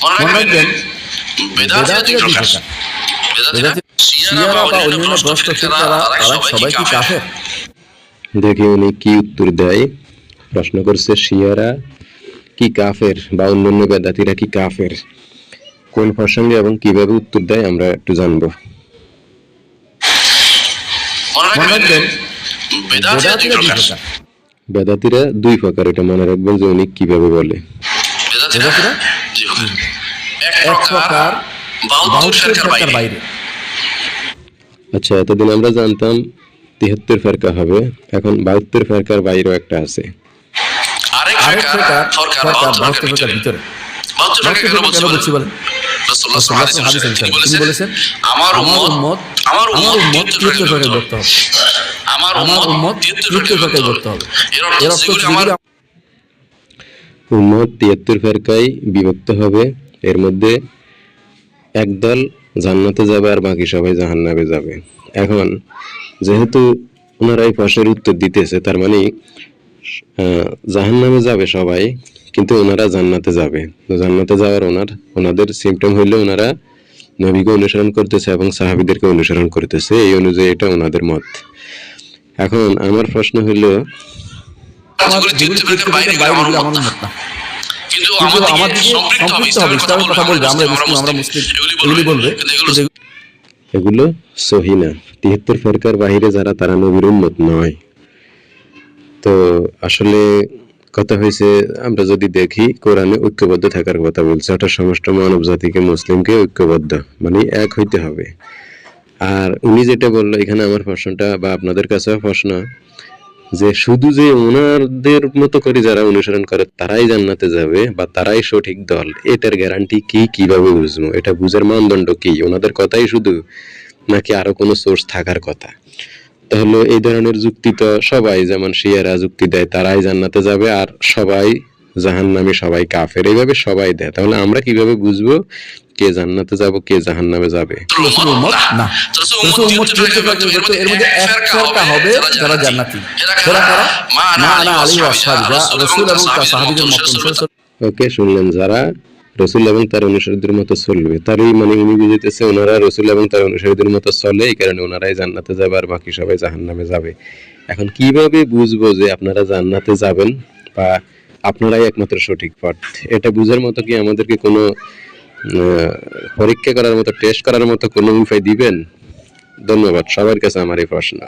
মনে রাখবেন বেদাতীরা দুই প্রকার। শিয়ারা বা অন্যান্য ভ্রষ্ট ফিরকারা তারা সবাই কি কাফের? দেখি উনি কি উত্তর দেয়। প্রশ্ন করছে শিয়ারা কি কাফের বা অন্যান্য বেদাতীরা কি কাফের, কোন প্রসঙ্গে এবং কিভাবে উত্তর দেয় আমরা একটু জানবো। মনে রাখবেন বেদাতীরা দুই প্রকার। বেদাতীরা দুই প্রকার, এটা মনে রাখবেন যে উনি কিভাবে বলে। বেদাতীরা দুই প্রকার। এক প্রকার বাহাত্তর ফিরকার বাইরে। আচ্ছা, এতদিন আমরা জানতাম 73 ফেরকা হবে, এখন 72 ফেরকার বাইরেও একটা আছে। আরেক প্রকার সরকার 72 ফিরকার ভিতরে। 72 ফিরকা কেন বলছি বলেন? রাসূলুল্লাহ সাল্লাল্লাহু আলাইহি ওয়াসাল্লাম তিনি বলেছেন আমার উম্মত 73 ফিরকায় বিভক্ত হবে। আমার উম্মত 73 ফিরকায় বিভক্ত হবে। এর অর্থ হচ্ছে আমার উম্মত 73 ফেরকায় বিভক্ত হবে, এর মধ্যে একদল জান্নাতে যাবে আর বাকি সবাই জাহান্নামে যাবে। এখন যেহেতু ওনারা এই প্রশ্নের উত্তর দিতেছে, তার মানে জাহান্নামে যাবে সবাই, কিন্তু ওনারা জান্নাতে যাবে। জান্নাতে যাওয়ার ওনাদের সিম্পটম হইলে ওনারা নবীকে অনুসরণ করতেছে এবং সাহাবীদেরকে অনুসরণ করতেছে, এই অনুযায়ী এটা ওনাদের মত। এখন আমার প্রশ্ন হলো কিন্তু আমার দিকে সম্পৃক্ত হবে, ইসলামের কথা বলবে, আমরা মুসলিম এগুলি বলবে, এগুলো সহি না। 73 ফেরকার বাইরে যারা, তারা নবীর উম্মত নয়। তো আসলে কথা হয়েছে, আমরা যদি দেখি কোরআনে ঐক্যবদ্ধ থাকার কথা বলছে, ওটা সমস্ত মানব জাতিকে, মুসলিমকে ঐক্যবদ্ধ মানে এক হইতে হবে। আর উনি যেটা বললো এখানে, আমার প্রশ্নটা বা আপনাদের কাছে প্রশ্ন, যে শুধু যে ওনাদের মতো করে যারা অনুসরণ করে তারাই জান্নাতে যাবে বা তারাই সঠিক দল, এটার গ্যারান্টি কি, কিভাবে বুঝবো? এটা বুঝার মানদণ্ড কি? ওনাদের কথাই শুধু, নাকি আরো কোনো সোর্স থাকার কথা? তাহলে এই ধরনের যুক্তি তো সবাই, যেমন শিয়ারা যুক্তি দেয় তারাই জান্নাতে যাবে আর সবাই জাহান্নামে, সবাই কাফের, এইভাবে সবাই দেয়। তাহলে আমরা কিভাবে বুঝবো কে জান্নাতে যাব, কে জাহান্নামে যাবে? রাসূল উম্মত না, রাসূল উম্মত এর মধ্যে এক ফেরকা হবে যারা জান্নাতি। এরা কারা? মা আনা আলী ওয়া আসহাবি, রাসূল এবং তার সাহাবীদের মত। ওকে, শুনলেন, যারা রসুল এবং তার অনুসারীদের মতো চলবে, তারই মানে উনি বুঝাইতেছে ওনারা রসুল এবং তার অনুসারীদের মতো চলে, এই কারণে ওনারাই জান্নাতে যাবে আর বাকি সবাই জাহান্নামে যাবে। এখন কিভাবে বুঝবো যে আপনারা জান্নাতে যাবেন বা আপনারাই একমাত্র সঠিক পথ? এটা বুঝার মতো কি আমাদেরকে কোনো পরীক্ষা করার মতো, টেস্ট করার মতো কোনো উপায় দিবেন? ধন্যবাদ। সবার কাছে আমার এই প্রশ্ন।